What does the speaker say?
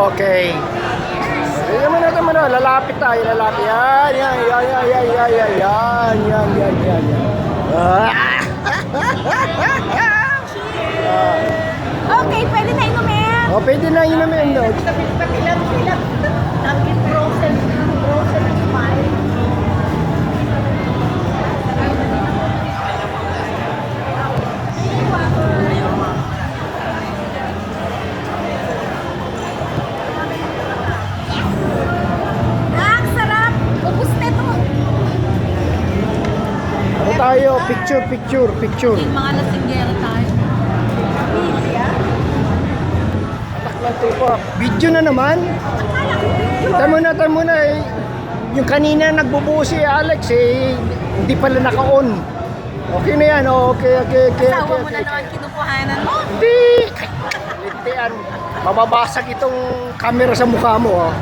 Okay. Tingnan mo natin muna, lalapit tayo, lalapit. Yan, yan, yan, yan, yan, yan, yan, yan, yan, yan, yan, yan. Okay, pwede na inumin. Oh, pwede na inumin, no? Pati lang sila. Nakit frozen smile. Sarap! Ubus na ito. Ano tayo? Picture, picture, picture. Mga lasinggera tayo. Atak lang tipo. Video na naman. Tamo na eh. Yung kanina nagbubuo si Alex eh, hindi pala naka-on. Okay na yan, okay. Asawa mo na naman kinukuhanan mo. Hindi! Lintian. Mababasag itong camera sa mukha mo, oh.